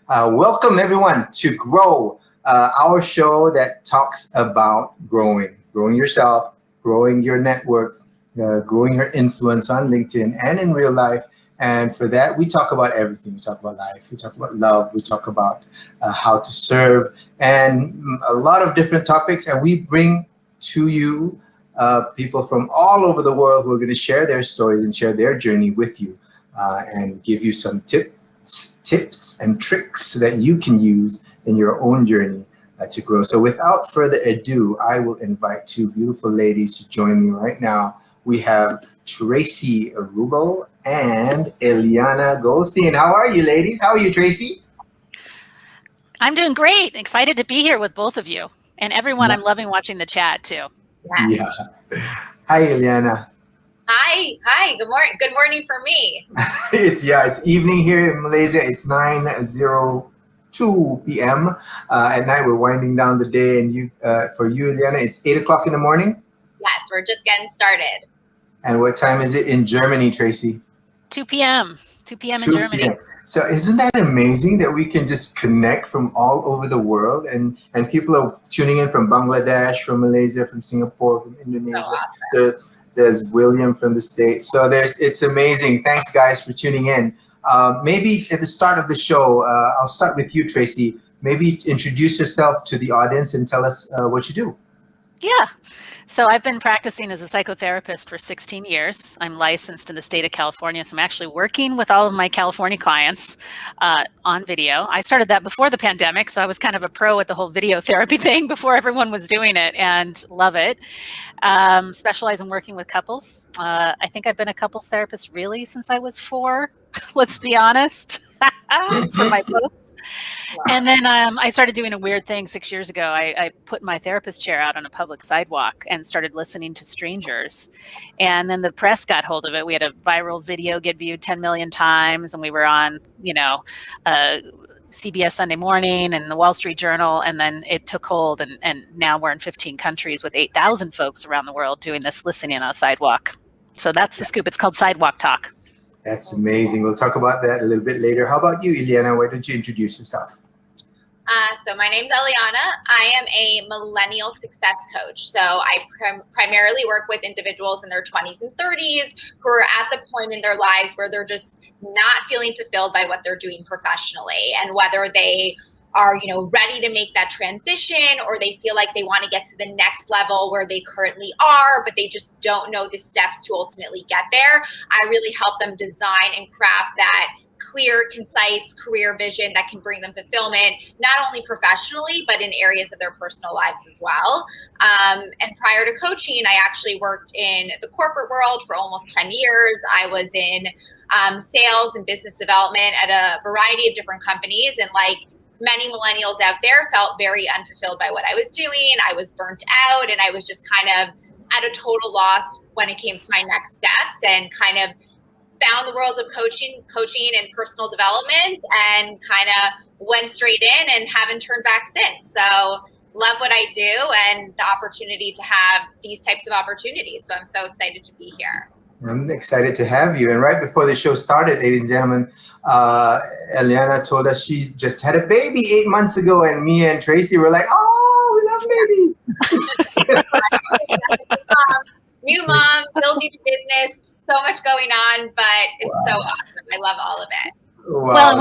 Welcome everyone to Grow, our show that talks about growing yourself, growing your network, growing your influence on LinkedIn and in real life. And for that, we talk about everything. We talk about life, we talk about love, we talk about how to serve, and a lot of different topics. And we bring to you people from all over the world who are going to share their stories and share their journey with you and give you some tips and tricks that you can use in your own journey to grow. So without further ado, I will invite two beautiful ladies to join me right now. We have Traci Ruble and Eliana Goldstein. How are you, ladies? How are you, Traci? I'm doing great. Excited to be here with both of you. And everyone, I'm loving watching the chat too. Yeah. Hi, Eliana. Hi. Good morning for me. It's evening here in Malaysia. It's 9:02 p.m. At night. We're winding down the day, and for you, Eliana, it's 8 o'clock in the morning. Yes, we're just getting started. And what time is it in Germany, Traci? 2 p.m. 2 p.m. in Germany. So isn't that amazing that we can just connect from all over the world, and people are tuning in from Bangladesh, from Malaysia, from Singapore, from Indonesia. So there's William from the States. So it's amazing. Thanks, guys, for tuning in. Maybe at the start of the show, I'll start with you, Traci. Maybe introduce yourself to the audience and tell us what you do. Yeah. So I've been practicing as a psychotherapist for 16 years. I'm licensed in the state of California. So I'm actually working with all of my California clients on video. I started that before the pandemic. So I was kind of a pro at the whole video therapy thing before everyone was doing it, and love it. Specialize in working with couples. I think I've been a couples therapist really since I was 4. Let's be honest, for my posts. Wow. And then I started doing a weird thing 6 years ago. I put my therapist chair out on a public sidewalk and started listening to strangers. And then the press got hold of it. We had a viral video get viewed 10 million times, and we were on, CBS Sunday Morning and the Wall Street Journal, and then it took hold, and now we're in 15 countries with 8,000 folks around the world doing this listening on a sidewalk. So that's the scoop. It's called Sidewalk Talk. That's amazing. We'll talk about that a little bit later. How about you, Eliana? Why don't you introduce yourself? So my name's Eliana. I am a millennial success coach. So I primarily work with individuals in their 20s and 30s who are at the point in their lives where they're just not feeling fulfilled by what they're doing professionally, and whether they are, ready to make that transition, or they feel like they want to get to the next level where they currently are, but they just don't know the steps to ultimately get there. I really help them design and craft that clear, concise career vision that can bring them fulfillment, not only professionally, but in areas of their personal lives as well. And prior to coaching, I actually worked in the corporate world for almost 10 years. I was in sales and business development at a variety of different companies, and like many millennials out there, felt very unfulfilled by what I was doing. I was burnt out, and I was just kind of at a total loss when it came to my next steps, and kind of found the world of coaching and personal development, and kind of went straight in and haven't turned back since. So love what I do and the opportunity to have these types of opportunities. So I'm so excited to be here. I'm excited to have you. And right before the show started, ladies and gentlemen, Eliana told us she just had a baby 8 months ago, and me and Traci were like, "Oh, we love babies." New mom, building a business, so much going on, but it's so awesome. I love all of it. Wow, well, and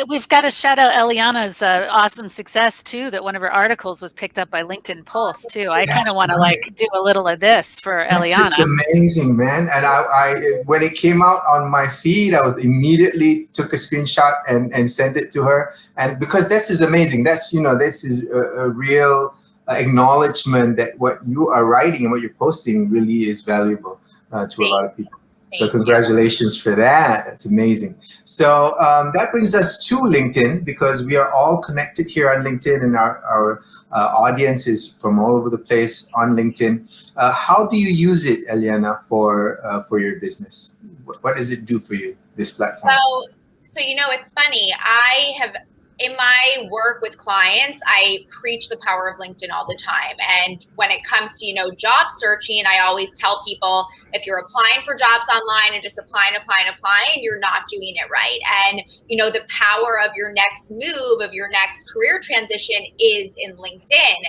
we've got to shout out Eliana's awesome success too. That one of her articles was picked up by LinkedIn Pulse too. I kind of want to do a little of this for Eliana. It's amazing, man. And I when it came out on my feed, I was immediately took a screenshot and sent it to her. And because this is amazing. This is a real acknowledgement that what you are writing and what you're posting really is valuable to a lot of people. So congratulations for that. That's amazing. So that brings us to LinkedIn, because we are all connected here on LinkedIn, and our audience is from all over the place on LinkedIn. How do you use it, Eliana, for your business? What does it do for you, this platform? So it's funny. I have, in my work with clients, I preach the power of LinkedIn all the time. And when it comes to, job searching, I always tell people, if you're applying for jobs online and just applying, you're not doing it right. And, the power of your next move, of your next career transition is in LinkedIn.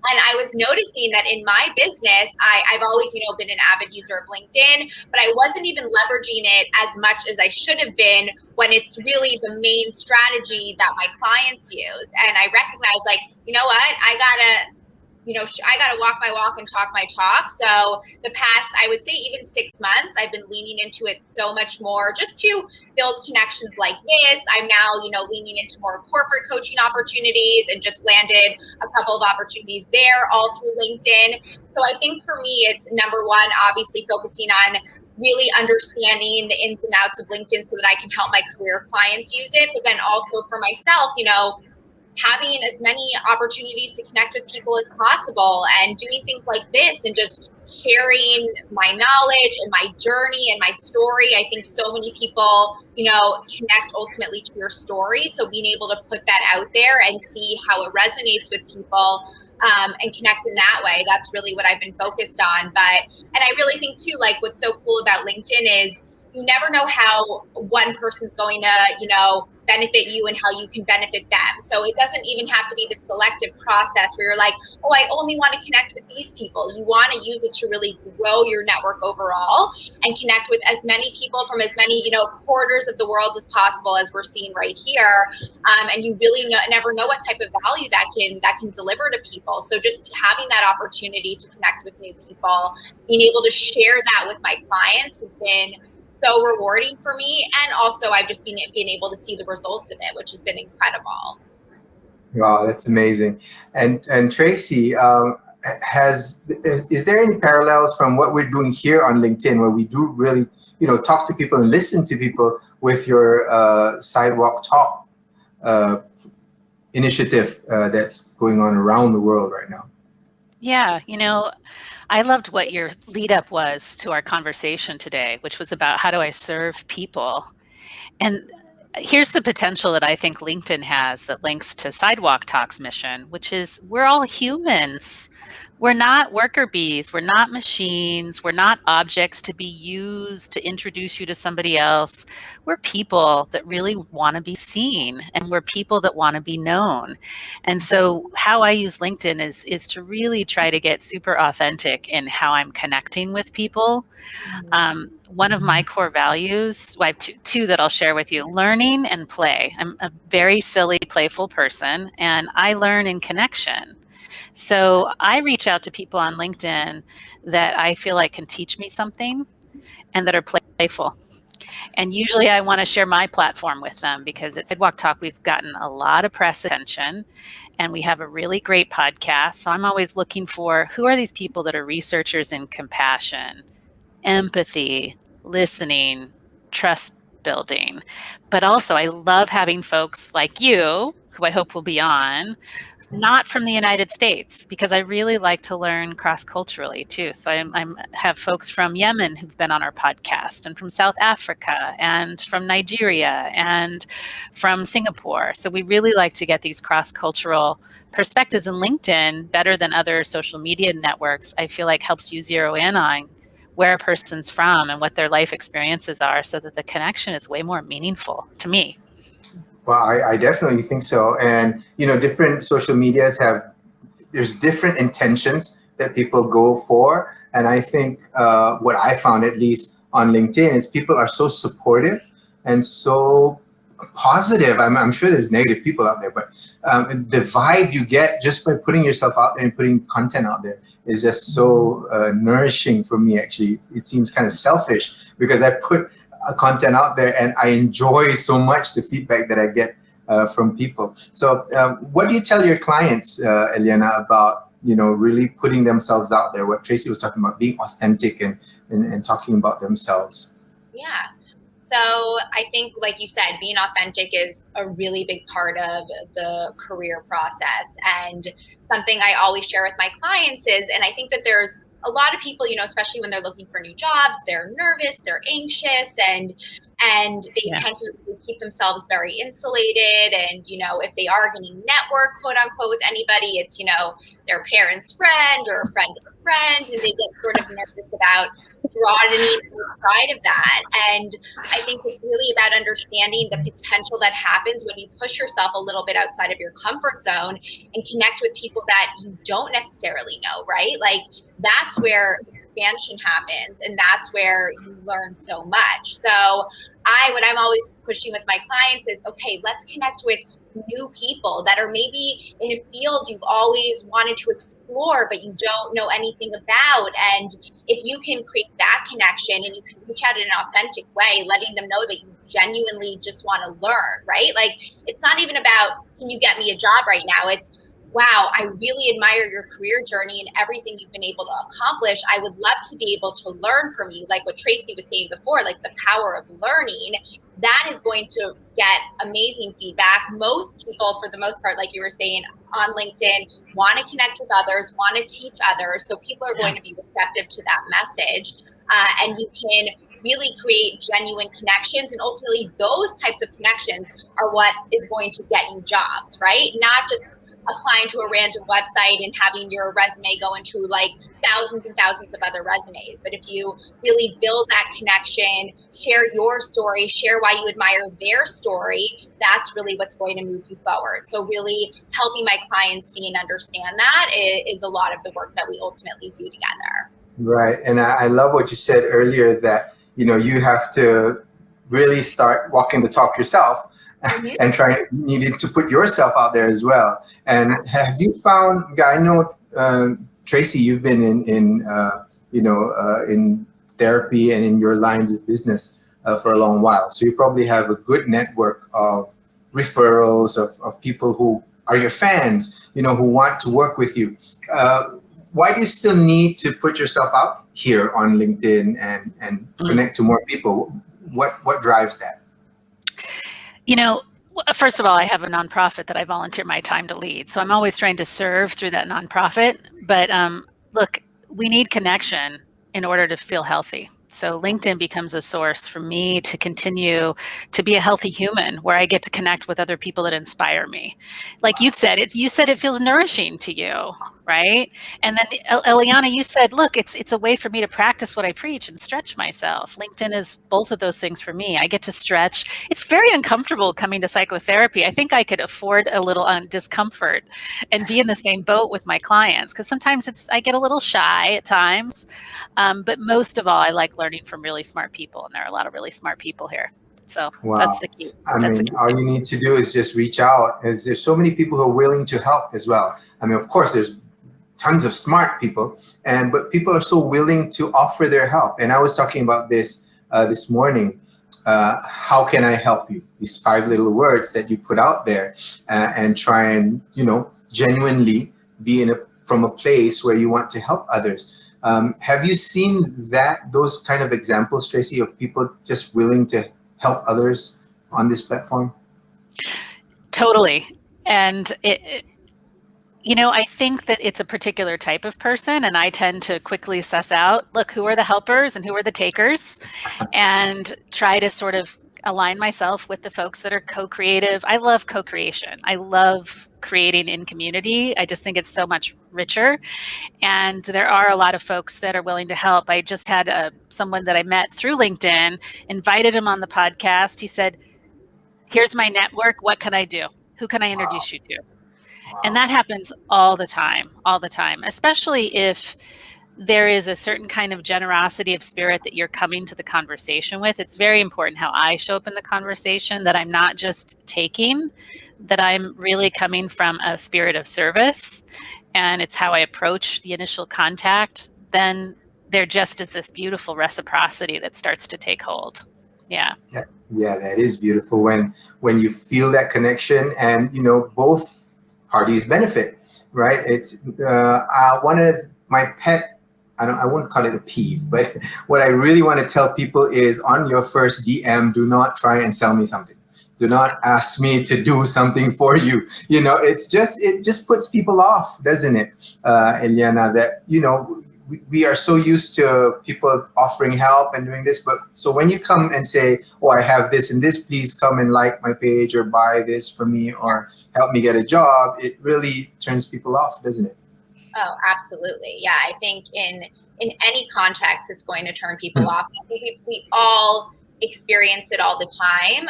And I was noticing that in my business, I've always, been an avid user of LinkedIn, but I wasn't even leveraging it as much as I should have been when it's really the main strategy that my clients use. And I recognize, like, you know what, I gotta walk my walk and talk my talk. So the past, I would say even 6 months, I've been leaning into it so much more just to build connections like this. I'm now, leaning into more corporate coaching opportunities and just landed a couple of opportunities there all through LinkedIn. So I think for me, it's number one, obviously focusing on really understanding the ins and outs of LinkedIn so that I can help my career clients use it. But then also for myself, having as many opportunities to connect with people as possible and doing things like this and just sharing my knowledge and my journey and my story. I think so many people, connect ultimately to your story. So being able to put that out there and see how it resonates with people and connect in that way, that's really what I've been focused on. And I really think too, like what's so cool about LinkedIn is you never know how one person's going to, benefit you and how you can benefit them. So it doesn't even have to be this selective process where you're like, oh, I only want to connect with these people. You want to use it to really grow your network overall and connect with as many people from as many, corners of the world as possible, as we're seeing right here. And you really never know what type of value that can deliver to people. So just having that opportunity to connect with new people, being able to share that with my clients has been so rewarding for me, and also I've just been able to see the results of it, which has been incredible. Wow, that's amazing. And Traci, is there any parallels from what we're doing here on LinkedIn, where we do really talk to people and listen to people, with your Sidewalk Talk initiative that's going on around the world right now? Yeah, I loved what your lead up was to our conversation today, which was about how do I serve people? And here's the potential that I think LinkedIn has that links to Sidewalk Talk's mission, which is we're all humans. We're not worker bees. We're not machines. We're not objects to be used to introduce you to somebody else. We're people that really want to be seen, and we're people that want to be known. And so how I use LinkedIn is to really try to get super authentic in how I'm connecting with people. One of my core values, well, I have two that I'll share with you: learning and play. I'm a very silly, playful person, and I learn in connection. So I reach out to people on LinkedIn that I feel like can teach me something and that are playful. And usually I want to share my platform with them, because at Sidewalk Talk, we've gotten a lot of press attention and we have a really great podcast. So I'm always looking for, who are these people that are researchers in compassion, empathy, listening, trust building. But also I love having folks like you, who I hope will be on, not from the United States, because I really like to learn cross-culturally too. So I have folks from Yemen who've been on our podcast, and from South Africa, and from Nigeria, and from Singapore. So we really like to get these cross-cultural perspectives, and LinkedIn, better than other social media networks, I feel like helps you zero in on where a person's from and what their life experiences are, so that the connection is way more meaningful to me. Well, I definitely think so. And, different social medias there's different intentions that people go for. And I think what I found, at least on LinkedIn, is people are so supportive and so positive. I'm sure there's negative people out there, but the vibe you get just by putting yourself out there and putting content out there is just so nourishing for me, actually. It seems kind of selfish, because I put content out there and I enjoy so much the feedback that I get from people. So what do you tell your clients, Eliana, about really putting themselves out there? What Traci was talking about, being authentic and talking about themselves. Yeah. So I think, like you said, being authentic is a really big part of the career process, and something I always share with my clients is, and I think that there's a lot of people, especially when they're looking for new jobs, they're nervous, they're anxious, and they tend to keep themselves very insulated. And, if they are going to network, quote unquote, with anybody, it's, their parent's friend or a friend of a friend, and they get sort of nervous about broadening outside of that. And I think it's really about understanding the potential that happens when you push yourself a little bit outside of your comfort zone and connect with people that you don't necessarily know, right? Like, that's where expansion happens, and that's where you learn so much. So what I'm always pushing with my clients is, okay, let's connect with new people that are maybe in a field you've always wanted to explore, but you don't know anything about. And if you can create that connection and you can reach out in an authentic way, letting them know that you genuinely just want to learn, right? Like, it's not even about, can you get me a job right now? It's, wow, I really admire your career journey and everything you've been able to accomplish. I would love to be able to learn from you. Like what Traci was saying before, like the power of learning, that is going to get amazing feedback. Most people, for the most part, like you were saying, on LinkedIn, want to connect with others, want to teach others. So people are going to be receptive to that message. And you can really create genuine connections. And ultimately, those types of connections are what is going to get you jobs, right? Not just applying to a random website and having your resume go into like thousands and thousands of other resumes. But if you really build that connection, share your story, share why you admire their story, that's really what's going to move you forward. So really helping my clients see and understand that is a lot of the work that we ultimately do together. Right. And I love what you said earlier, that, you have to really start walking the talk yourself. Mm-hmm. And you need to put yourself out there as well. And have you found, I know, Traci, you've been in therapy and in your lines of business for a long while. So you probably have a good network of referrals of people who are your fans, who want to work with you. Why do you still need to put yourself out here on LinkedIn and connect to more people? What drives that? First of all, I have a nonprofit that I volunteer my time to lead. So I'm always trying to serve through that nonprofit. But look, we need connection in order to feel healthy. So LinkedIn becomes a source for me to continue to be a healthy human, where I get to connect with other people that inspire me. Like you said it feels nourishing to you, right? And then Eliana, you said, look, it's a way for me to practice what I preach and stretch myself. LinkedIn is both of those things for me. I get to stretch. It's very uncomfortable coming to psychotherapy. I think I could afford a little discomfort and be in the same boat with my clients, because sometimes I get a little shy at times. But most of all, I like learning from really smart people, and there are a lot of really smart people here. So That's the key. All you need to do is just reach out. There's so many people who are willing to help as well. Of course, there's tons of smart people, but people are so willing to offer their help. And I was talking about this this morning. How can I help you? These 5 little words that you put out there, and try and genuinely be from a place where you want to help others. Have you seen those kind of examples, Traci, of people just willing to help others on this platform? Totally. And I think that it's a particular type of person, and I tend to quickly suss out, look, who are the helpers and who are the takers, and try to sort of align myself with the folks that are co-creative. I love co-creation. I love creating in community. I just think it's so much richer. And there are a lot of folks that are willing to help. I just had someone that I met through LinkedIn, invited him on the podcast. He said, here's my network. What can I do? Who can I introduce you to? And that happens all the time, especially if there is a certain kind of generosity of spirit that you're coming to the conversation with. It's very important how I show up in the conversation, that I'm not just taking, that I'm really coming from a spirit of service, and it's how I approach the initial contact. Then there just is this beautiful reciprocity that starts to take hold. Yeah, that is beautiful when you feel that connection, and both parties benefit, right? It's one of my pet, I won't call it a peeve, but what I really want to tell people is, on your first DM, do not try and sell me something. Do not ask me to do something for you. It just puts people off, doesn't it, Eliana? That, we are so used to people offering help and doing this, but so when you come and say, oh, I have this and this, please come and like my page or buy this for me or help me get a job, it really turns people off, doesn't it? Oh, absolutely. Yeah, I think in any context, it's going to turn people off. I think we all experience it all the time,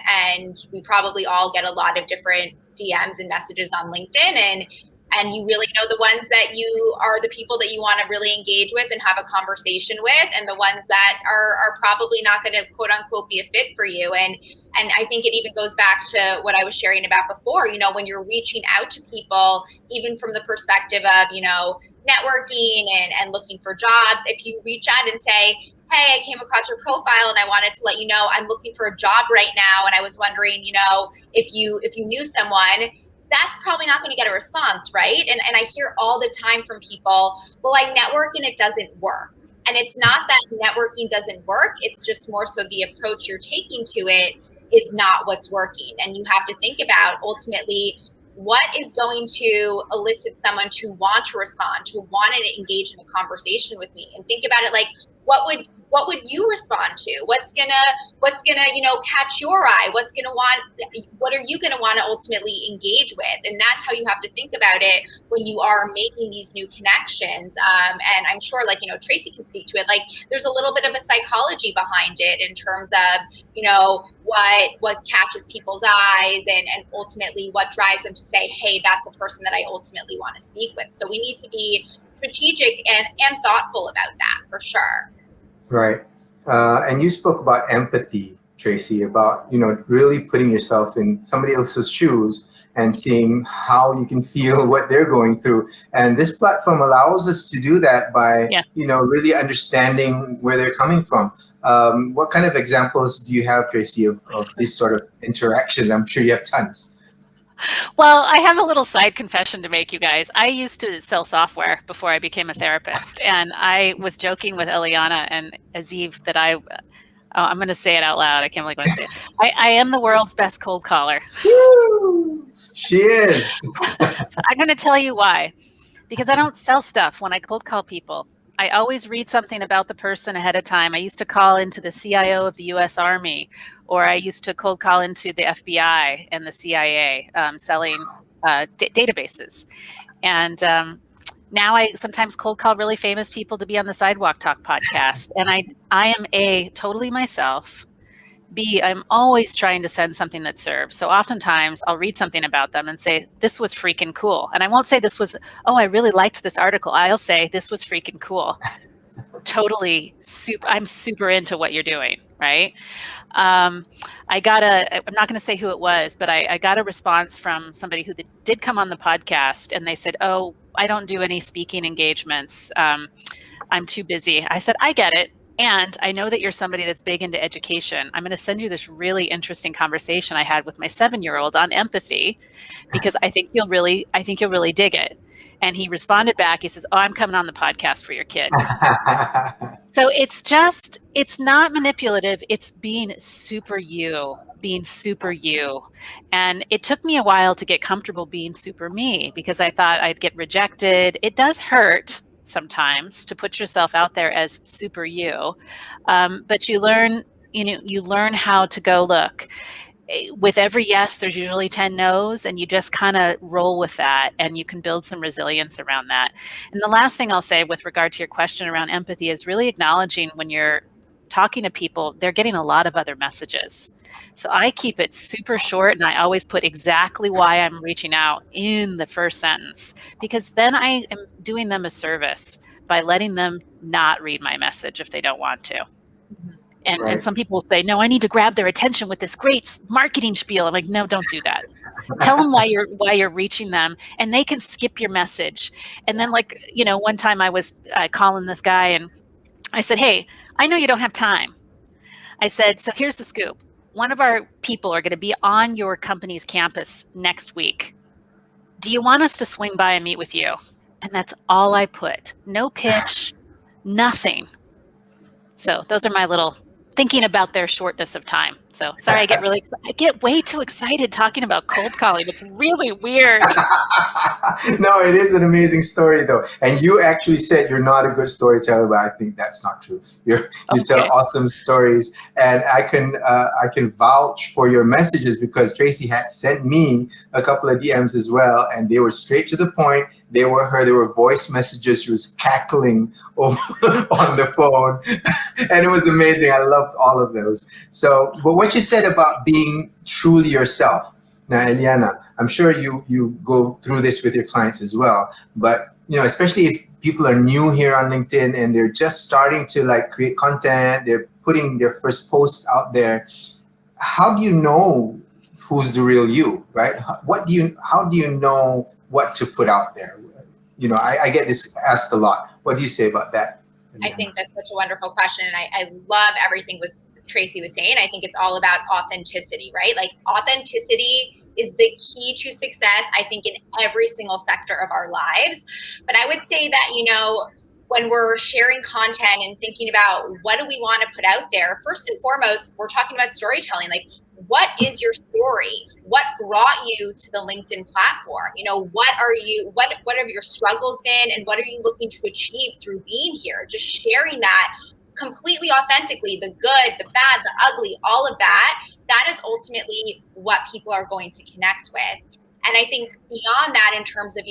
and we probably all get a lot of different DMs and messages on LinkedIn, and you really know the ones that you are the people that you want to really engage with and have a conversation with, and the ones that are probably not going to quote unquote be a fit for you. And I think it even goes back to what I was sharing about before, when you're reaching out to people, even from the perspective of, networking and looking for jobs, if you reach out and say, hey, I came across your profile and I wanted to let you know I'm looking for a job right now, and I was wondering, if you knew someone, that's probably not going to get a response, right? And I hear all the time from people, well, I network and it doesn't work. And it's not that networking doesn't work, it's just more so the approach you're taking to it is not what's working. And you have to think about ultimately what is going to elicit someone to want to respond, to want to engage in a conversation with me, and think about it like, what would you respond to? What's gonna catch your eye? What are you gonna want to ultimately engage with? And that's how you have to think about it when you are making these new connections. And I'm sure, Traci can speak to it. Like, there's a little bit of a psychology behind it in terms of, what catches people's eyes and ultimately what drives them to say, hey, that's the person that I ultimately want to speak with. So we need to be strategic and thoughtful about that for sure. Right. And you spoke about empathy, Traci, about, really putting yourself in somebody else's shoes and seeing how you can feel what they're going through. And this platform allows us to do that by, really understanding where they're coming from. What kind of examples do you have, Traci, of this sort of interaction? I'm sure you have tons. Well, I have a little side confession to make, you guys. I used to sell software before I became a therapist, and I was joking with Eliana and Aziph that I'm going to say it out loud. I can't believe I say it. I am the world's best cold caller. Woo! She is. I'm going to tell you why. Because I don't sell stuff when I cold call people. I always read something about the person ahead of time. I used to call into the CIO of the U.S. Army, or I used to cold call into the FBI and the CIA selling databases. And now I sometimes cold call really famous people to be on the Sidewalk Talk podcast. And I am A, totally myself. B, I'm always trying to send something that serves. So oftentimes I'll read something about them and say, this was freaking cool. And I won't say this was, oh, I really liked this article. I'll say, this was freaking cool. Totally I'm super into what you're doing, right? I'm not going to say who it was, but I got a response from somebody who did come on the podcast, and they said, oh, I don't do any speaking engagements. I'm too busy. I said, I get it. And I know that you're somebody that's big into education. I'm going to send you this really interesting conversation I had with my 7-year-old on empathy, because I think you'll really dig it. And he responded back. He says, oh, I'm coming on the podcast for your kid. So it's not manipulative. It's being super you. And it took me a while to get comfortable being super me, because I thought I'd get rejected. It does hurt sometimes to put yourself out there as super you. But you learn how to go, look, with every yes, there's usually 10 no's, and you just kind of roll with that, and you can build some resilience around that. And the last thing I'll say with regard to your question around empathy is really acknowledging when you're talking to people, they're getting a lot of other messages. So I keep it super short, and I always put exactly why I'm reaching out in the first sentence, because then I am doing them a service by letting them not read my message if they don't want to. And, right. And some people say, no, I need to grab their attention with this great marketing spiel. I'm like, no, don't do that. Tell them why you're reaching them, and they can skip your message. And then, one time I was calling this guy, and I said, hey, I know you don't have time. I said, so here's the scoop. One of our people are going to be on your company's campus next week. Do you want us to swing by and meet with you? And that's all I put. No pitch, nothing. So those are my little thinking about their shortness of time. So sorry, I get way too excited talking about cold calling. It's really weird. No, it is an amazing story though. And you actually said you're not a good storyteller, but I think that's not true. You tell awesome stories, and I can vouch for your messages because Traci had sent me a couple of DMs as well, and they were straight to the point. They were voice messages. She was cackling over on the phone, and it was amazing. I loved all of those. So, but what you said about being truly yourself. Now, Eliana, I'm sure you go through this with your clients as well, but especially if people are new here on LinkedIn and they're just starting to like create content, they're putting their first posts out there. How do you know who's the real you, right? How do you know what to put out there? I get this asked a lot. What do you say about that, Eliana? I think that's such a wonderful question. And I love everything Traci was saying. I think it's all about authenticity, right? Like authenticity is the key to success, I think, in every single sector of our lives. But I would say that, when we're sharing content and thinking about what do we want to put out there, first and foremost, we're talking about storytelling. Like, what is your story? What brought you to the LinkedIn platform? What have your struggles been, and what are you looking to achieve through being here? Just sharing that completely authentically, the good, the bad, the ugly, all of that is ultimately what people are going to connect with. And I think beyond that, in terms of,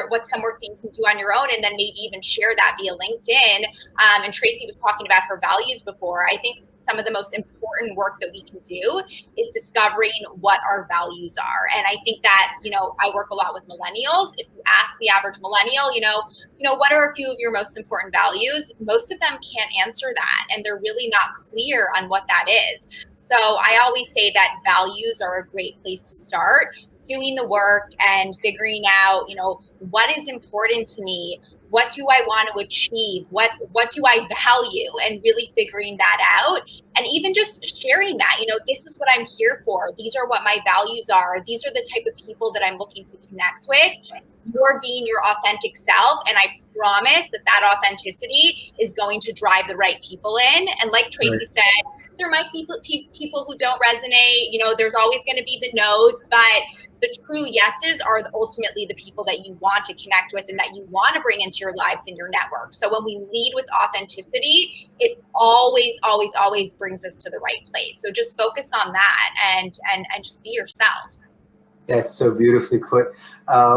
what's some work that you can do on your own, and then maybe even share that via LinkedIn. And Traci was talking about her values before. I think some of the most important work that we can do is discovering what our values are. And I think that, I work a lot with millennials. If you ask the average millennial, what are a few of your most important values? Most of them can't answer that, and they're really not clear on what that is. So I always say that values are a great place to start, doing the work and figuring out, what is important to me? What do I want to achieve? What do I value? And really figuring that out. And even just sharing that, this is what I'm here for. These are what my values are. These are the type of people that I'm looking to connect with. You're being your authentic self. And I promise that authenticity is going to drive the right people in. And like Traci said, there might be people who don't resonate. There's always going to be the no's, but the true yeses are ultimately the people that you want to connect with and that you want to bring into your lives and your network. So when we lead with authenticity, it always, always, always brings us to the right place. So just focus on that and just be yourself. That's so beautifully put.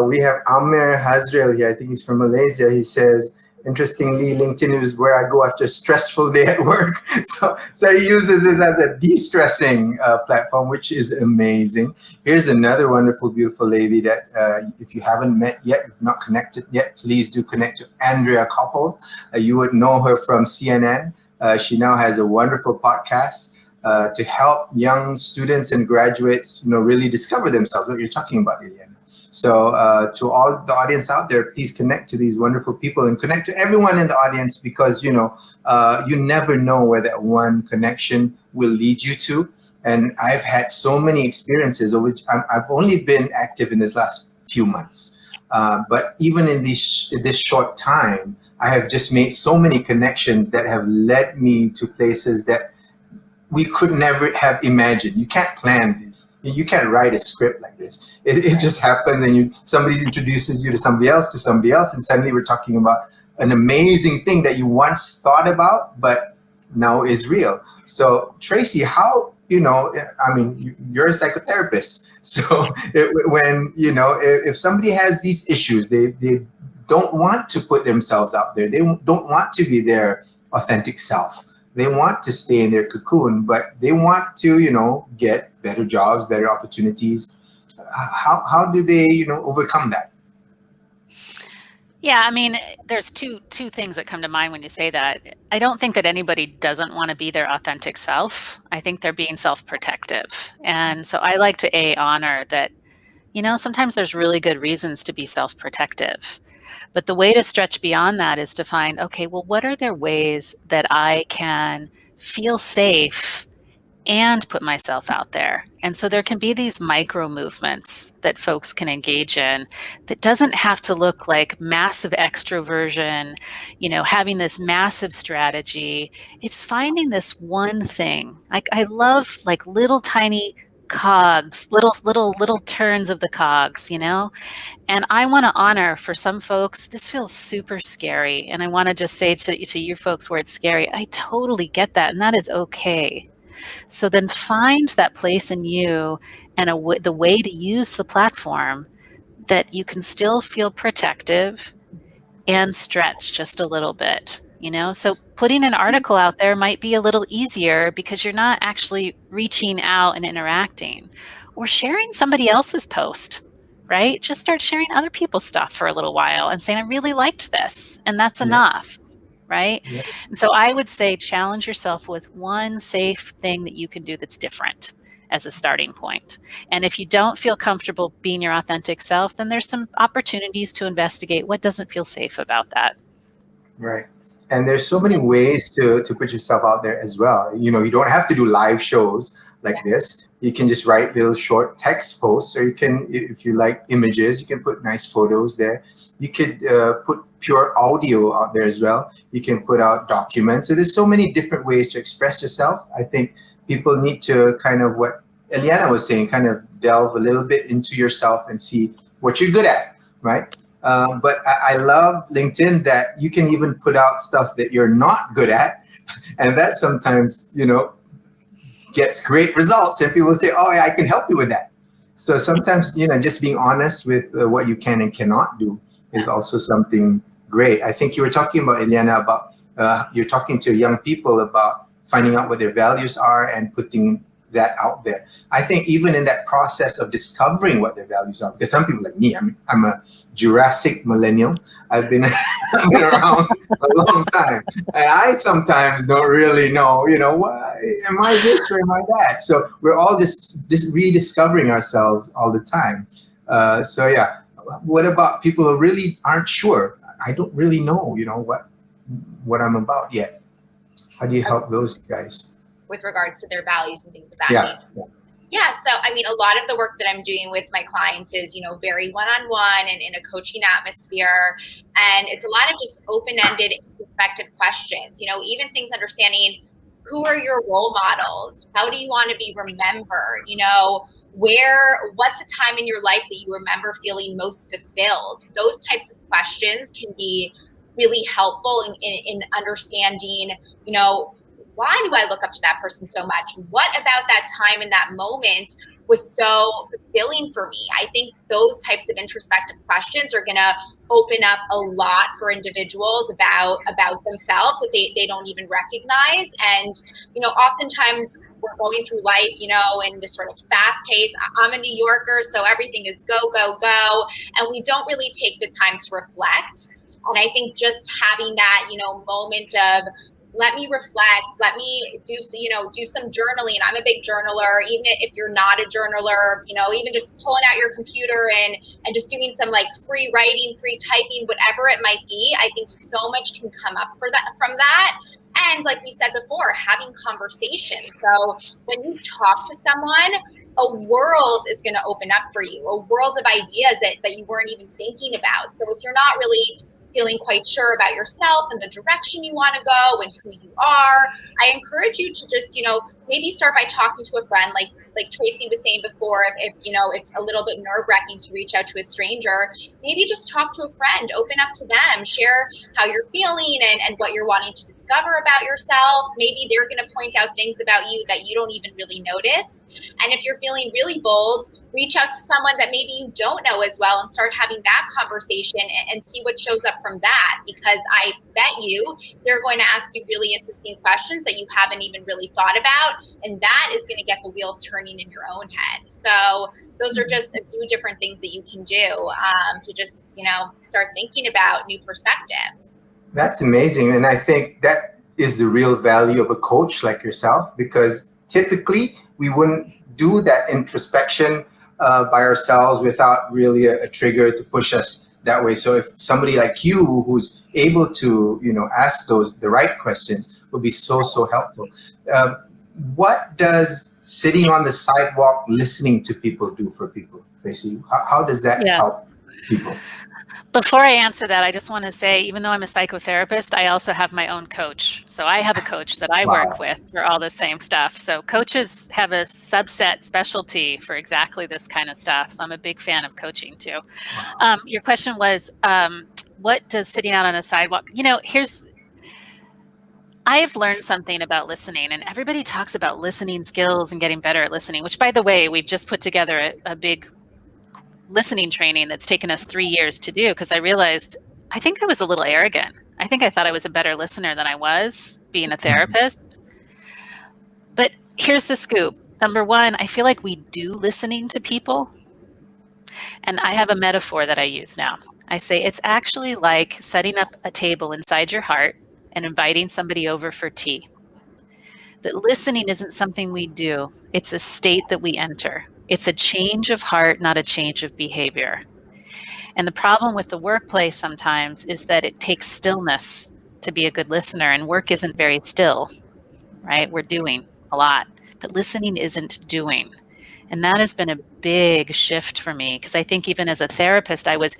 We have Amir Hazrael here. I think he's from Malaysia. He says, interestingly, LinkedIn is where I go after a stressful day at work. So he uses this as a de-stressing platform, which is amazing. Here's another wonderful, beautiful lady that if you haven't met yet, if not connected yet, please do connect to Andrea Koppel. You would know her from CNN. She now has a wonderful podcast to help young students and graduates, really discover themselves, what you're talking about, Eliana. So to all the audience out there, please connect to these wonderful people and connect to everyone in the audience because, you never know where that one connection will lead you to. And I've had so many experiences, of which I've only been active in this last few months. But even in this short time, I have just made so many connections that have led me to places that we could never have imagined. You can't plan this. You can't write a script like this. It just happens, and somebody introduces you to somebody else, and suddenly we're talking about an amazing thing that you once thought about, but now is real. So Traci, how, you're a psychotherapist. So if somebody has these issues, they don't want to put themselves out there. They don't want to be their authentic self. They want to stay in their cocoon, but they want to, get better jobs, better opportunities. How do they, overcome that? Yeah, there's two things that come to mind when you say that. I don't think that anybody doesn't want to be their authentic self. I think they're being self-protective. And so I like to honor that, sometimes there's really good reasons to be self-protective. But the way to stretch beyond that is to find, okay, well, what are there ways that I can feel safe and put myself out there. And so there can be these micro movements that folks can engage in that doesn't have to look like massive extroversion, having this massive strategy. It's finding this one thing. I love like little tiny cogs, little turns of the cogs, And I want to honor, for some folks, this feels super scary. And I want to just say to you folks where it's scary, I totally get that. And that is okay. So then find that place in you and the way to use the platform that you can still feel protective and stretch just a little bit, So putting an article out there might be a little easier because you're not actually reaching out and interacting, or sharing somebody else's post, right? Just start sharing other people's stuff for a little while and saying, I really liked this, and that's enough. Right? Yeah. And so I would say challenge yourself with one safe thing that you can do that's different as a starting point. And if you don't feel comfortable being your authentic self, then there's some opportunities to investigate what doesn't feel safe about that. Right. And there's so many ways to put yourself out there as well. You don't have to do live shows like this. You can just write little short text posts, or you can, if you like images, you can put nice photos there. You could put pure audio out there as well. You can put out documents. So there's so many different ways to express yourself. I think people need to kind of, what Eliana was saying, kind of delve a little bit into yourself and see what you're good at, right? But I love LinkedIn that you can even put out stuff that you're not good at. And that sometimes, gets great results. And people say, oh, yeah, I can help you with that. So sometimes, just being honest with what you can and cannot do is also something great. I think you were talking about, Eliana, about you're talking to young people about finding out what their values are and putting that out there. I think even in that process of discovering what their values are, because some people like me, I'm a Jurassic millennial. I've been around a long time. And I sometimes don't really know, why am I this or am I that? So we're all just rediscovering ourselves all the time. So yeah, what about people who really aren't sure? I don't really know, what I'm about yet. How do you help those guys? With regards to their values and things of that nature. Yeah. So, a lot of the work that I'm doing with my clients is, very one-on-one and in a coaching atmosphere. And it's a lot of just open-ended, introspective questions, even things understanding who are your role models? How do you want to be remembered? What's a time in your life that you remember feeling most fulfilled? Those types of questions can be really helpful in understanding, why do I look up to that person so much? What about that time in that moment was so fulfilling for me? I think those types of introspective questions are going to open up a lot for individuals about themselves that they don't even recognize. And, oftentimes we're going through life, in this sort of fast pace. I'm a New Yorker, so everything is go, go, go. And we don't really take the time to reflect. And I think just having that, moment of, let me reflect, let me do some journaling. I'm a big journaler, even if you're not a journaler, even just pulling out your computer and just doing some like free writing, free typing, whatever it might be. I think so much can come up from that. And like we said before, having conversations. So when you talk to someone, a world is going to open up for you, a world of ideas that you weren't even thinking about. So if you're not really feeling quite sure about yourself and the direction you want to go and who you are, I encourage you to just, maybe start by talking to a friend, like Traci was saying before, if it's a little bit nerve-wracking to reach out to a stranger, maybe just talk to a friend, open up to them, share how you're feeling and what you're wanting to discover about yourself. Maybe they're going to point out things about you that you don't even really notice. And if you're feeling really bold, reach out to someone that maybe you don't know as well and start having that conversation and see what shows up from that. Because I bet you they're going to ask you really interesting questions that you haven't even really thought about. And that is going to get the wheels turning in your own head. So those are just a few different things that you can do to just, start thinking about new perspectives. That's amazing. And I think that is the real value of a coach like yourself, because typically we wouldn't do that introspection by ourselves without really a trigger to push us that way. So if somebody like you who's able to, ask the right questions would be so helpful. what does sitting on the sidewalk listening to people do for people, Traci? How does that help people? Before I answer that, I just want to say, even though I'm a psychotherapist, I also have my own coach. So I have a coach that I work with for all the same stuff. So coaches have a subset specialty for exactly this kind of stuff. So I'm a big fan of coaching too. Your question was, what does sitting out on a sidewalk? I've learned something about listening, and everybody talks about listening skills and getting better at listening, which, by the way, we've just put together a big listening training that's taken us 3 years to do, because I realized I think I was a little arrogant. I think I thought I was a better listener than I was being a therapist. But here's the scoop. Number one, I feel like we do listening to people. And I have a metaphor that I use now. I say it's actually like setting up a table inside your heart and inviting somebody over for tea. That listening isn't something we do. It's a state that we enter. It's a change of heart, not a change of behavior. And the problem with the workplace sometimes is that it takes stillness to be a good listener, and work isn't very still, right? We're doing a lot, but listening isn't doing. And that has been a big shift for me, because I think even as a therapist, I was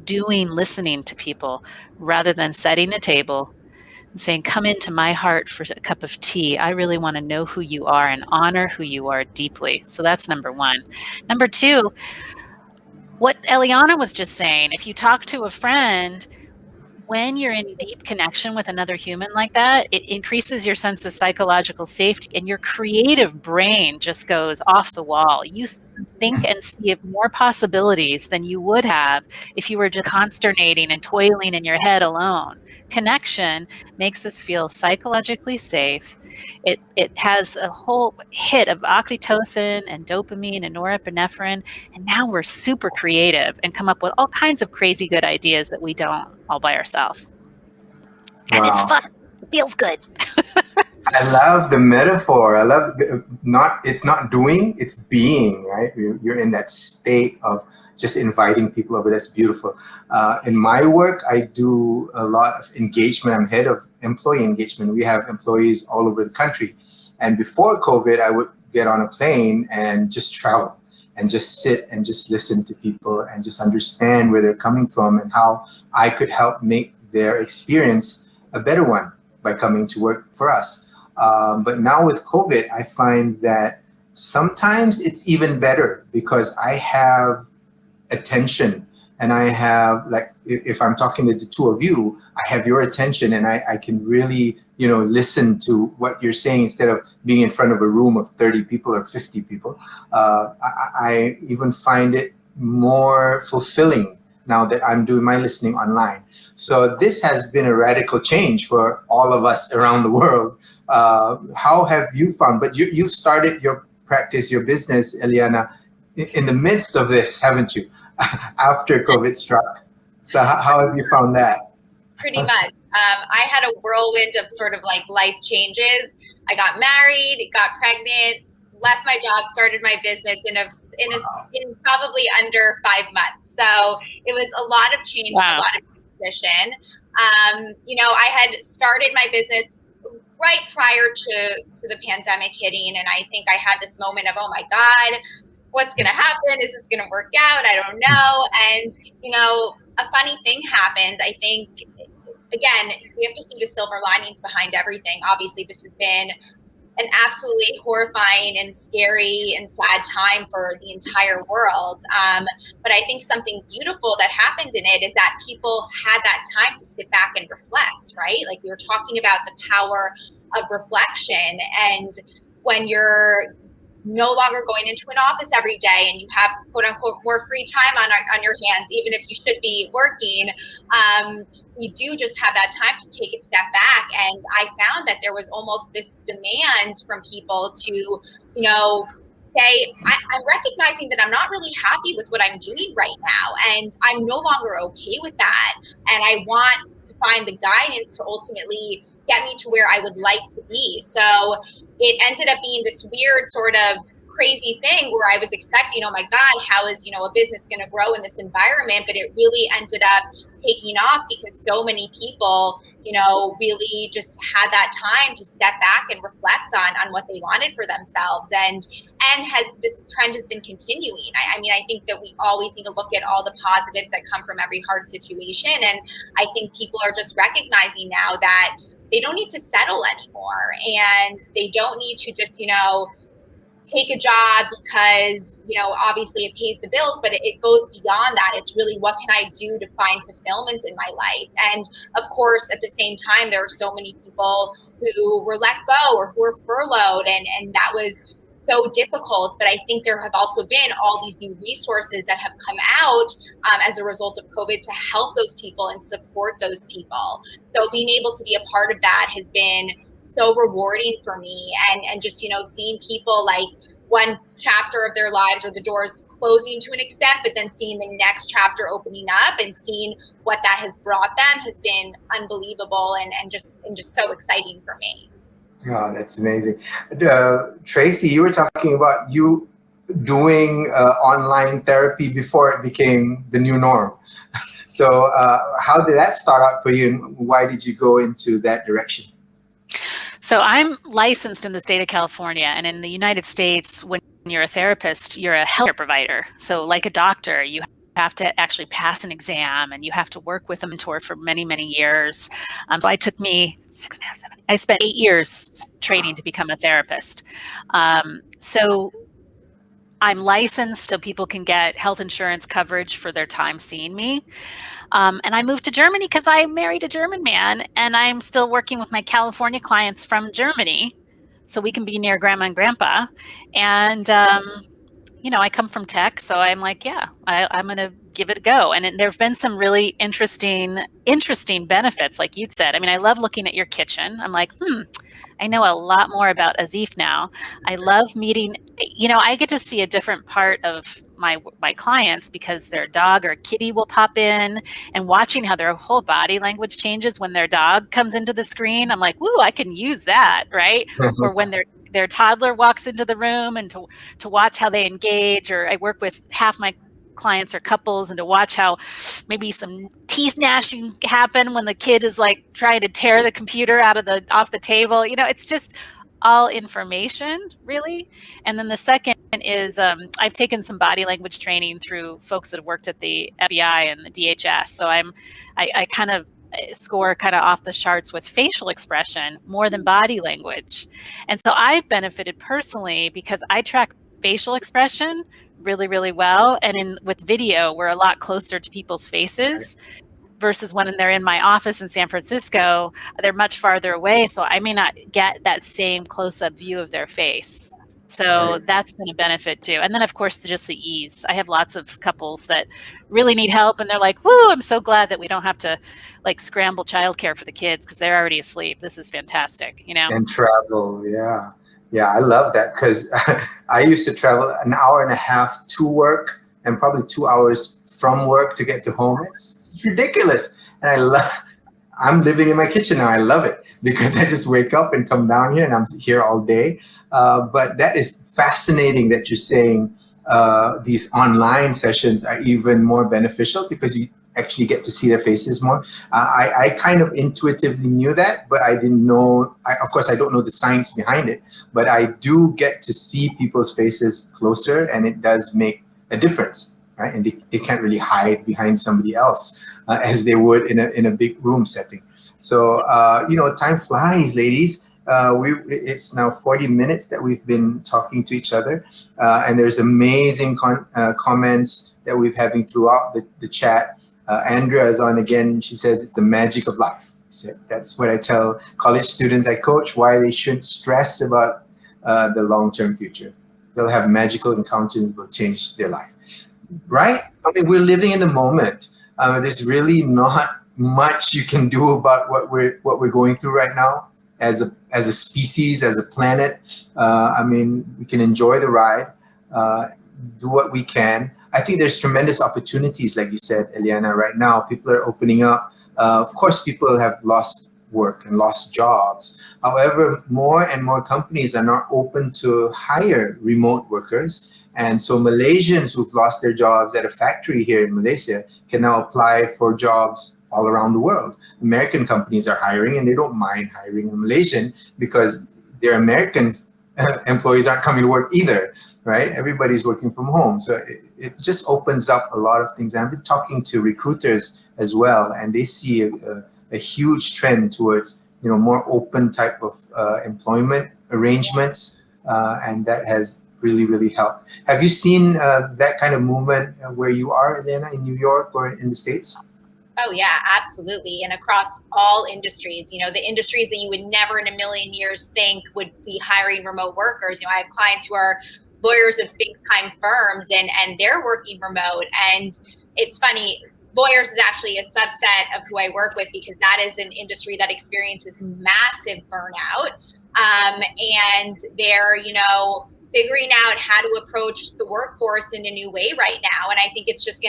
doing listening to people rather than setting a table and saying, come into my heart for a cup of tea. I really want to know who you are and honor who you are deeply. So that's number one. Number two, what Eliana was just saying, if you talk to a friend, when you're in deep connection with another human like that, it increases your sense of psychological safety, and your creative brain just goes off the wall. You think and see more possibilities than you would have if you were just consternating and toiling in your head alone. Connection makes us feel psychologically safe. It has a whole hit of oxytocin and dopamine and norepinephrine, and now we're super creative and come up with all kinds of crazy good ideas that we don't all by ourselves. And it's fun. It feels good. I love the metaphor. I love it's not doing, it's being, right? You're in that state of just inviting people over. That's beautiful. In my work, I do a lot of engagement. I'm head of employee engagement. We have employees all over the country. And before COVID, I would get on a plane and just travel and just sit and just listen to people and just understand where they're coming from and how I could help make their experience a better one by coming to work for us. But now with COVID, I find that sometimes it's even better because I have attention, and I have, like, if I'm talking to the two of you, I have your attention, and I can really, listen to what you're saying instead of being in front of a room of 30 people or 50 people. I even find it more fulfilling now that I'm doing my listening online. So this has been a radical change for all of us around the world. How have you found, but you've started your practice, your business, Eliana, in the midst of this, haven't you? After COVID struck. So how have you found that? Pretty much. I had a whirlwind of sort of like life changes. I got married, got pregnant, left my job, started my business in probably under 5 months. So it was a lot of change, a lot of transition. I had started my business right prior to the pandemic hitting, and I think I had this moment of, oh my God, what's going to happen? Is this going to work out? I don't know. And, a funny thing happened. I think, again, we have to see the silver linings behind everything. Obviously, this has been an absolutely horrifying and scary and sad time for the entire world. But I think something beautiful that happened in it is that people had that time to sit back and reflect, right? Like we were talking about the power of reflection, and when you're no longer going into an office every day and you have quote unquote more free time on your hands, even if you should be working, we do just have that time to take a step back. And I found that there was almost this demand from people to, say, I'm recognizing that I'm not really happy with what I'm doing right now, and I'm no longer okay with that. And I want to find the guidance to ultimately get me to where I would like to be. So it ended up being this weird sort of crazy thing where I was expecting, oh my God, how is, a business going to grow in this environment? But it really ended up taking off because so many people, really just had that time to step back and reflect on what they wanted for themselves. And this trend has been continuing. I mean, I think that we always need to look at all the positives that come from every hard situation. And I think people are just recognizing now that they don't need to settle anymore, and they don't need to just, take a job because, obviously it pays the bills, but it goes beyond that. It's really, what can I do to find fulfillment in my life? And of course, at the same time, there are so many people who were let go or who were furloughed, and that was so difficult. But I think there have also been all these new resources that have come out as a result of COVID to help those people and support those people. So being able to be a part of that has been so rewarding for me, and just, seeing people like one chapter of their lives or the doors closing to an extent, but then seeing the next chapter opening up and seeing what that has brought them has been unbelievable and just so exciting for me. Oh, that's amazing. Traci, you were talking about you doing online therapy before it became the new norm. So how did that start out for you, and why did you go into that direction? So I'm licensed in the state of California, and in the United States, when you're a therapist, you're a healthcare provider. So like a doctor, you have to actually pass an exam, and you have to work with a mentor for many, many years. So it took me 6.5, 7. I spent 8 years training to become a therapist. So I'm licensed so people can get health insurance coverage for their time seeing me. And I moved to Germany because I married a German man, and I'm still working with my California clients from Germany so we can be near grandma and grandpa. And, I come from tech, so I'm like, yeah, I'm going to give it a go. And there have been some really interesting benefits, like you'd said. I mean, I love looking at your kitchen. I'm like, I know a lot more about Aziph now. I love meeting, I get to see a different part of my clients because their dog or kitty will pop in, and watching how their whole body language changes when their dog comes into the screen. I'm like, woo, I can use that, right? Or when their toddler walks into the room, and to watch how they engage. Or I work with half my clients are couples, and to watch how maybe some teeth gnashing happen when the kid is like trying to tear the computer off the table. It's just all information, really. And then the second is I've taken some body language training through folks that have worked at the FBI and the DHS. So I kind of score kind of off the charts with facial expression more than body language. And so I've benefited personally because I track facial expression really, really well. And with video, we're a lot closer to people's faces versus when they're in my office in San Francisco, they're much farther away. So I may not get that same close-up view of their face. So that's been a benefit too. And then of course, just the ease. I have lots of couples that really need help, and they're like, woo, I'm so glad that we don't have to like scramble childcare for the kids because they're already asleep. This is fantastic, And travel, yeah. Yeah, I love that because I used to travel an hour and a half to work and probably 2 hours from work to get to home. It's ridiculous. And I'm living in my kitchen now. I love it because I just wake up and come down here, and I'm here all day. But that is fascinating that you're saying these online sessions are even more beneficial because you actually get to see their faces more. I kind of intuitively knew that, but I didn't know, of course, I don't know the science behind it, but I do get to see people's faces closer, and it does make a difference, right? And they can't really hide behind somebody else as they would in a big room setting. So, time flies, ladies. It's now 40 minutes that we've been talking to each other, and there's amazing comments that we're having throughout the chat. Andrea is on again. She says it's the magic of life. So that's what I tell college students I coach, why they shouldn't stress about the long-term future. They'll have magical encounters that will change their life, right? I mean, we're living in the moment. There's really not much you can do about what we're going through right now as a species, as a planet. We can enjoy the ride, do what we can. I think there's tremendous opportunities, like you said, Eliana, right now. People are opening up. Of course, people have lost work and lost jobs. However, more and more companies are now open to hire remote workers. And so Malaysians who've lost their jobs at a factory here in Malaysia can now apply for jobs all around the world. American companies are hiring, and they don't mind hiring a Malaysian because their Americans employees aren't coming to work either, right? Everybody's working from home. So it just opens up a lot of things. I've been talking to recruiters as well, and they see a huge trend towards, you know, more open type of employment arrangements, and that has really helped. Have you seen that kind of movement where you are, Eliana, in New York or in the States? Oh yeah, absolutely. And across all industries, you know, the industries that you would never in a million years think would be hiring remote workers. You know, I have clients who are lawyers of big time firms and they're working remote. And it's funny, lawyers is actually a subset of who I work with because that is an industry that experiences massive burnout. And they're, you know, figuring out how to approach the workforce in a new way right now. And I think it's just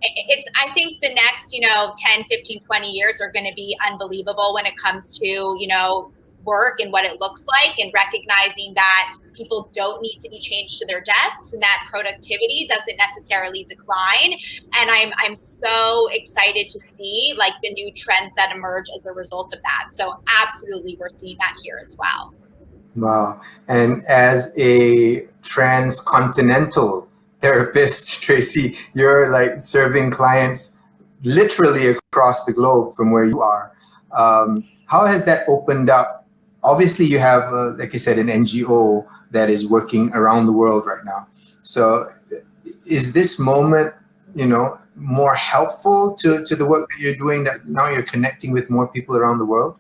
I think the next, you know, 10, 15, 20 years are going to be unbelievable when it comes to, you know, work and what it looks like, and recognizing that people don't need to be changed to their desks and that productivity doesn't necessarily decline. And I'm so excited to see like the new trends that emerge as a result of that. So absolutely, we're seeing that here as well. Wow. And as a transcontinental therapist, Traci, you're like serving clients literally across the globe from where you are. How has that opened up? Obviously, you have, like I said, an NGO that is working around the world right now. So is this moment, you know, more helpful to the work that you're doing, that now you're connecting with more people around the world?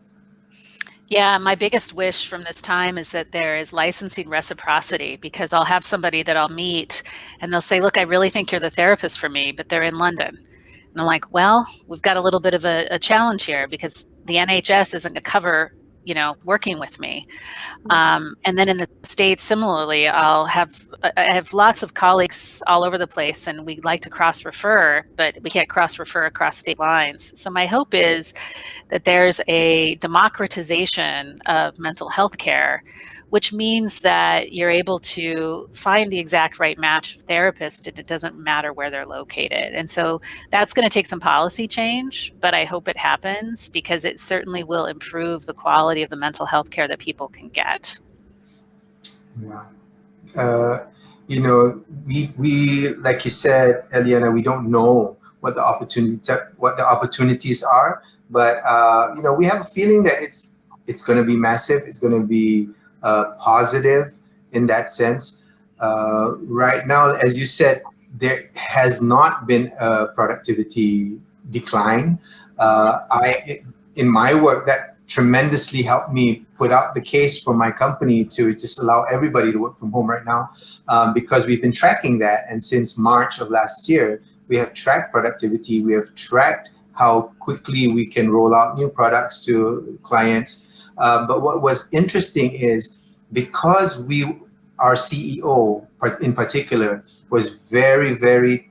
Yeah, my biggest wish from this time is that there is licensing reciprocity, because I'll have somebody that I'll meet and they'll say, look, I really think you're the therapist for me, but they're in London. And I'm like, well, we've got a little bit of a challenge here because the NHS isn't going to cover, you know, working with me. And then in the States, similarly, I have lots of colleagues all over the place, and we like to cross-refer, but we can't cross-refer across state lines. So my hope is that there's a democratization of mental health care, which means that you're able to find the exact right match of therapist, and it doesn't matter where they're located. And so that's going to take some policy change, but I hope it happens because it certainly will improve the quality of the mental health care that people can get. Yeah. You know, we like you said, Eliana, we don't know what the opportunities are, but you know, we have a feeling that it's going to be massive. It's going to be positive in that sense. Right now, as you said, there has not been a productivity decline. In my work, that tremendously helped me put out the case for my company to just allow everybody to work from home right now, because we've been tracking that. And since March of last year, we have tracked productivity. We have tracked how quickly we can roll out new products to clients. But what was interesting is, because our CEO in particular was very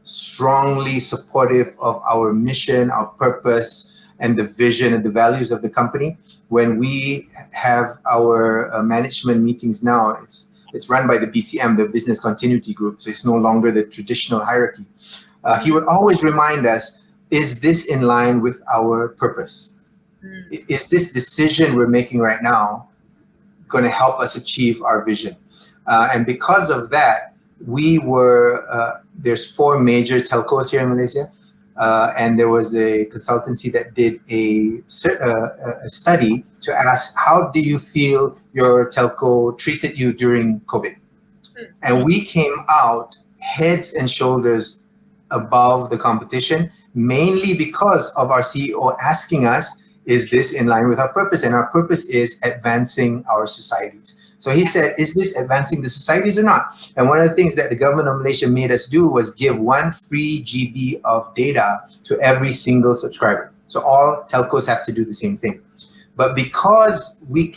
strongly supportive of our mission, our purpose, and the vision and the values of the company. When we have our management meetings now, it's run by the BCM, the Business Continuity Group, so it's no longer the traditional hierarchy. He would always remind us, is this in line with our purpose? Is this decision we're making right now going to help us achieve our vision? And because of that, there's 4 major telcos here in Malaysia. And there was a consultancy that did a study to ask, how do you feel your telco treated you during COVID? And we came out heads and shoulders above the competition, mainly because of our CEO asking us, is this in line with our purpose? And our purpose is advancing our societies. So he said, is this advancing the societies or not? And one of the things that the government of Malaysia made us do was give 1 free GB of data to every single subscriber. So all telcos have to do the same thing. But because we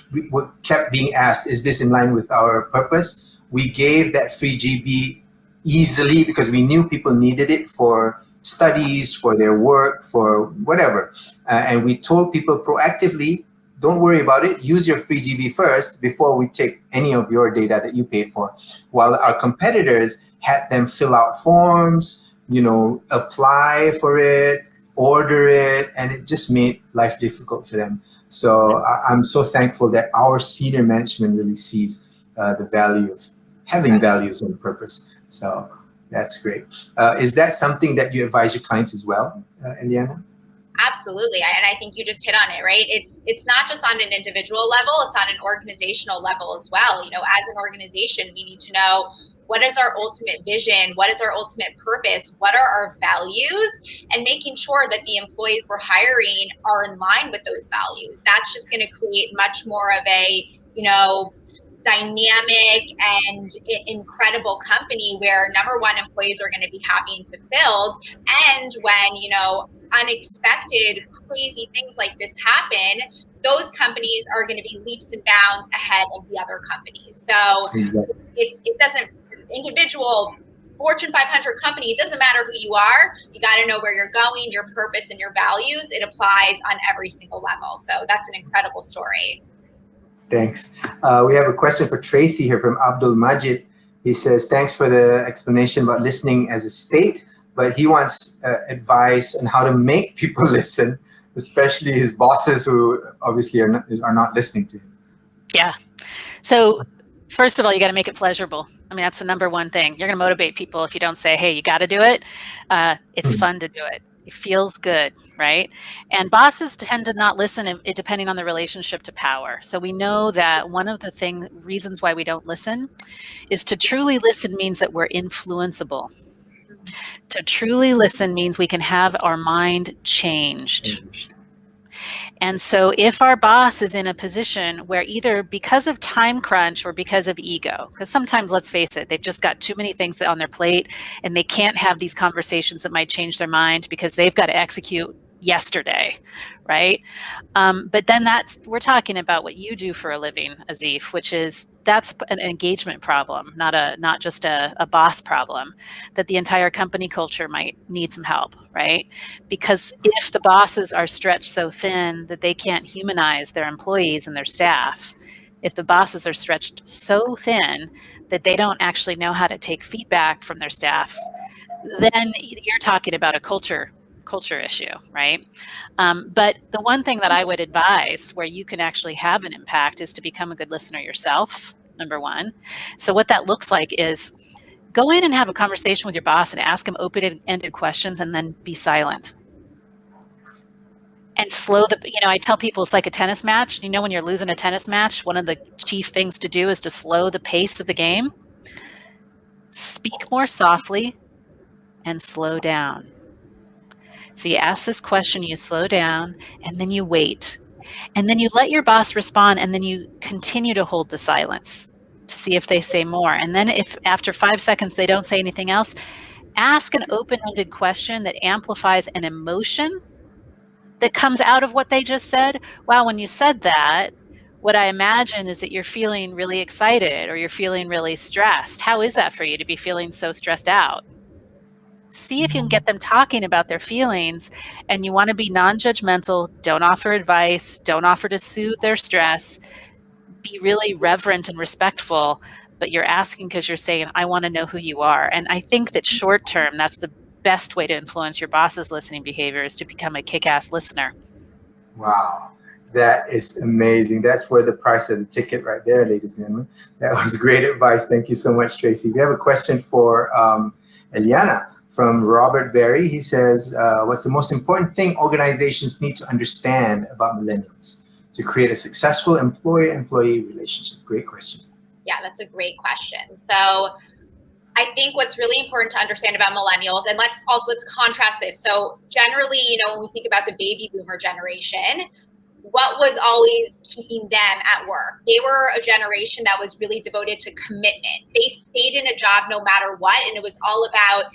kept being asked, is this in line with our purpose? We gave that free GB easily because we knew people needed it for studies, for their work, for whatever. And we told people proactively, don't worry about it. Use your free GB first before we take any of your data that you paid for. While our competitors had them fill out forms, apply for it, order it, and it just made life difficult for them. So I'm so thankful that our senior management really sees the value of having values and purpose. So that's great. Is that something that you advise your clients as well, Eliana? Absolutely. And I think you just hit on it, right? It's not just on an individual level, it's on an organizational level as well. As an organization, we need to know, what is our ultimate vision? What is our ultimate purpose? What are our values? And making sure that the employees we're hiring are in line with those values. That's just going to create much more of a, dynamic and incredible company where, number one, employees are going to be happy and fulfilled. And when, unexpected, crazy things like this happen, those companies are going to be leaps and bounds ahead of the other companies. So exactly. it doesn't, individual Fortune 500 company, it doesn't matter who you are. You got to know where you're going, your purpose and your values. It applies on every single level. So that's an incredible story. Thanks. We have a question for Traci here from Abdul Majid. He says, thanks for the explanation about listening as a state, but he wants advice on how to make people listen, especially his bosses who obviously are not listening to him. Yeah. So first of all, you got to make it pleasurable. I mean, that's the number one thing. You're going to motivate people if you don't say, hey, you got to do it. It's fun to do it. It feels good, right? And bosses tend to not listen depending on the relationship to power. So we know that one of the reasons why we don't listen is to truly listen means that we're influenceable. To truly listen means we can have our mind changed. And so if our boss is in a position where either because of time crunch or because of ego, because sometimes, let's face it, they've just got too many things on their plate and they can't have these conversations that might change their mind because they've got to execute yesterday, right? But then we're talking about what you do for a living, Aziph, which is that's an engagement problem, not just a boss problem, that the entire company culture might need some help, right? Because if the bosses are stretched so thin that they can't humanize their employees and their staff, if the bosses are stretched so thin that they don't actually know how to take feedback from their staff, then you're talking about a culture issue, right? But the one thing that I would advise where you can actually have an impact is to become a good listener yourself, number one. So what that looks like is go in and have a conversation with your boss and ask him open-ended questions and then be silent. And I tell people it's like a tennis match. When you're losing a tennis match, one of the chief things to do is to slow the pace of the game. Speak more softly and slow down. So you ask this question, you slow down, and then you wait. And then you let your boss respond, and then you continue to hold the silence to see if they say more. And then if after 5 seconds they don't say anything else, ask an open-ended question that amplifies an emotion that comes out of what they just said. Wow, when you said that, what I imagine is that you're feeling really excited or you're feeling really stressed. How is that for you to be feeling so stressed out? See if you can get them talking about their feelings, and you want to be non-judgmental. Don't offer advice. Don't offer to soothe their stress. Be really reverent and respectful, but you're asking because you're saying, I want to know who you are. And I think that short term, that's the best way to influence your boss's listening behavior is to become a kick-ass listener. Wow. That is amazing. That's worth the price of the ticket right there, ladies and gentlemen. That was great advice. Thank you so much, Traci. We have a question for Eliana. From Robert Berry, he says, what's the most important thing organizations need to understand about millennials to create a successful employer-employee relationship? Great question. Yeah, that's a great question. So I think what's really important to understand about millennials, and let's contrast this. So generally, when we think about the baby boomer generation, what was always keeping them at work? They were a generation that was really devoted to commitment. They stayed in a job no matter what. And it was all about,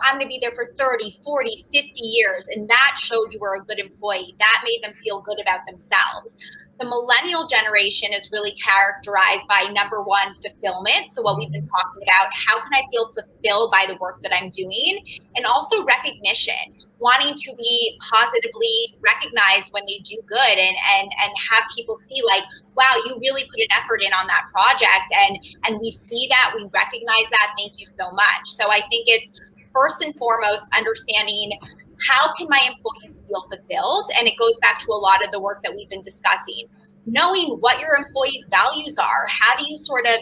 I'm going to be there for 30, 40, 50 years. And that showed you were a good employee. That made them feel good about themselves. The millennial generation is really characterized by, number one, fulfillment. So what we've been talking about, how can I feel fulfilled by the work that I'm doing? And also recognition. wanting to be positively recognized when they do good and have people see like, wow, you really put an effort in on that project. And we see that, we recognize that. Thank you so much. So I think it's first and foremost understanding how can my employees feel fulfilled? And it goes back to a lot of the work that we've been discussing. Knowing what your employees' values are, how do you sort of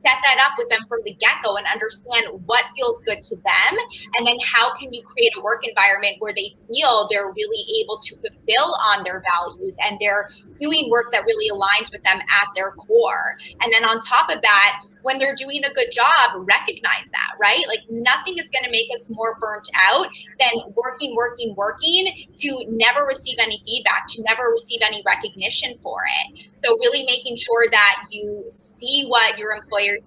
set that up with them from the get-go and understand what feels good to them? And then how can you create a work environment where they feel they're really able to fulfill on their values and they're doing work that really aligns with them at their core? And then on top of that, when they're doing a good job, recognize that, right? Like nothing is going to make us more burnt out than working to never receive any feedback, to never receive any recognition for it. So really making sure that you see what your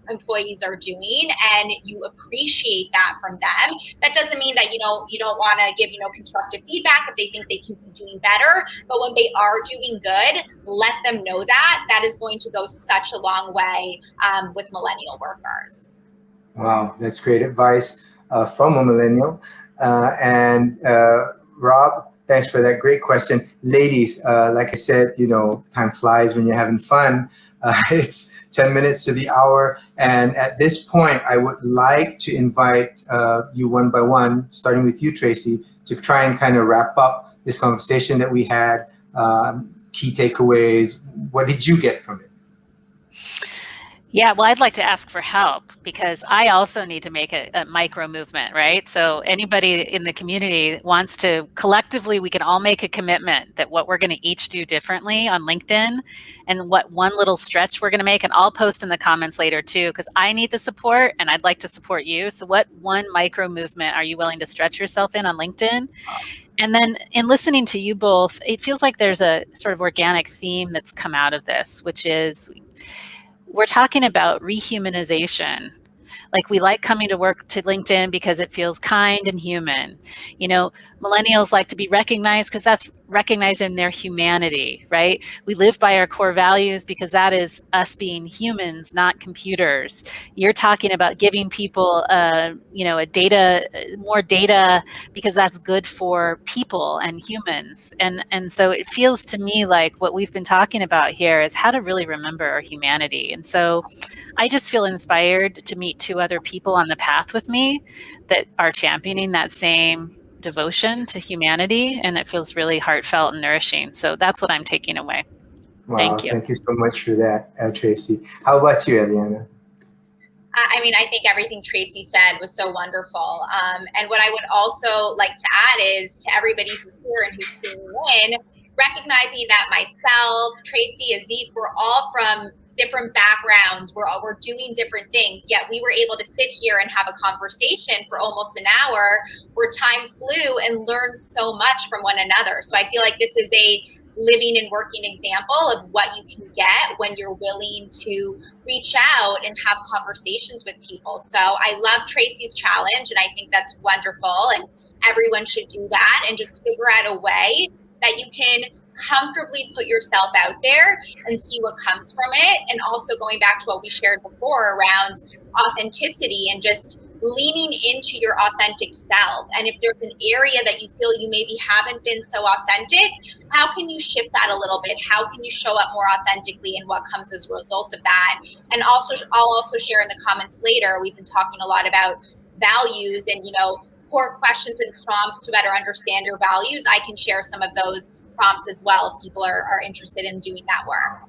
employees are doing and you appreciate that from them. That doesn't mean that you don't want to give constructive feedback if they think they can be doing better, but when they are doing good, let them know that. That is going to go such a long way with millennial workers. Wow, that's great advice from a millennial. And Rob, thanks for that great question. Ladies, like I said, time flies when you're having fun. It's 10 minutes to the hour. And at this point, I would like to invite you one by one, starting with you, Traci, to try and kind of wrap up this conversation that we had. Key takeaways. What did you get from it? Yeah, well, I'd like to ask for help because I also need to make a micro movement, right? So anybody in the community wants to, collectively, we can all make a commitment that what we're going to each do differently on LinkedIn and what one little stretch we're going to make. And I'll post in the comments later too, because I need the support and I'd like to support you. So what one micro movement are you willing to stretch yourself in on LinkedIn? And then in listening to you both, it feels like there's a sort of organic theme that's come out of this, which is we're talking about rehumanization. Like we like coming to work to LinkedIn because it feels kind and human. Millennials like to be recognized because that's recognizing their humanity, right? We live by our core values because that is us being humans, not computers. You're talking about giving people, more data because that's good for people and humans. And so it feels to me like what we've been talking about here is how to really remember our humanity. And so I just feel inspired to meet two other people on the path with me that are championing that same devotion to humanity, and it feels really heartfelt and nourishing. So that's what I'm taking away. Wow, thank you. Thank you so much for that, Traci. How about you, Eliana? I think everything Traci said was so wonderful. And what I would also like to add is to everybody who's here and who's tuning in, recognizing that myself, Traci, Aziph, we're all from different backgrounds. We're doing different things, yet we were able to sit here and have a conversation for almost an hour where time flew and learned so much from one another. So I feel like this is a living and working example of what you can get when you're willing to reach out and have conversations with people. So I love Traci's challenge, and I think that's wonderful, and everyone should do that and just figure out a way that you can comfortably put yourself out there and see what comes from it. And also going back to what we shared before around authenticity and just leaning into your authentic self. And if there's an area that you feel you maybe haven't been so authentic, how can you shift that a little bit? How can you show up more authentically and what comes as a result of that? And also, I'll also share in the comments later, we've been talking a lot about values and, core questions and prompts to better understand your values. I can share some of those prompts as well if people are interested in doing that work.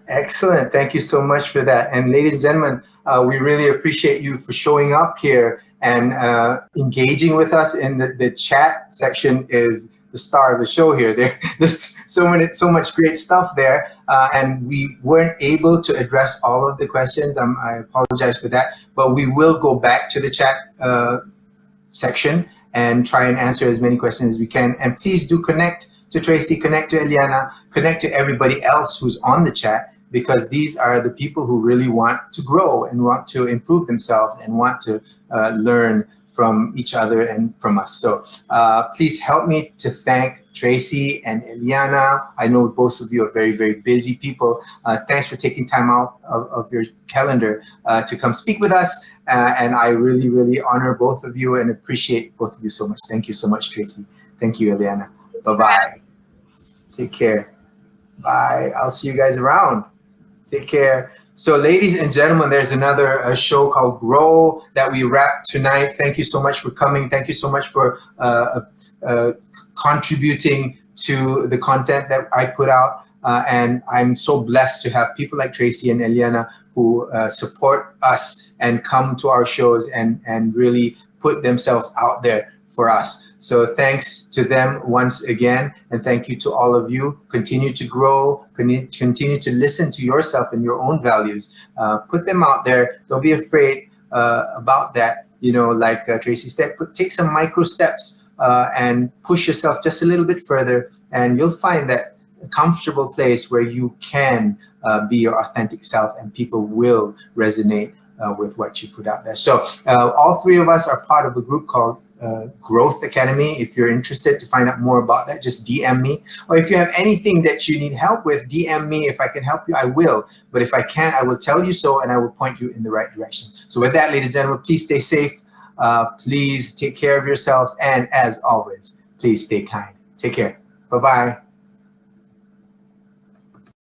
Excellent. Thank you so much for that. And ladies and gentlemen, we really appreciate you for showing up here and engaging with us in the chat section is the star of the show here. There's so much great stuff there. And we weren't able to address all of the questions. I apologize for that, but we will go back to the chat section and try and answer as many questions as we can. And please do connect to Traci, connect to Eliana, connect to everybody else who's on the chat, because these are the people who really want to grow and want to improve themselves and want to learn from each other and from us. So please help me to thank Traci and Eliana. I know both of you are very, very busy people. Thanks for taking time out of your calendar to come speak with us. And I really, really honor both of you and appreciate both of you so much. Thank you so much, Traci. Thank you, Eliana. Bye-bye. Take care. Bye. I'll see you guys around. Take care. So ladies and gentlemen, there's another show called Grow that we wrapped tonight. Thank you so much for coming. Thank you so much for contributing to the content that I put out. And I'm so blessed to have people like Traci and Eliana who support us and come to our shows and really put themselves out there for us. So thanks to them once again, and thank you to all of you. Continue to grow, continue to listen to yourself and your own values. Put them out there. Don't be afraid about that. You know, like Traci said, take some micro steps and push yourself just a little bit further, and you'll find that a comfortable place where you can be your authentic self, and people will resonate with what you put out there. So all three of us are part of a group called Growth Academy. If you're interested to find out more about that, just DM me. Or if you have anything that you need help with, DM me. If I can help you, I will. But if I can't, I will tell you so, and I will point you in the right direction. So with that, ladies and gentlemen, please stay safe. Please take care of yourselves. And as always, please stay kind. Take care. Bye-bye.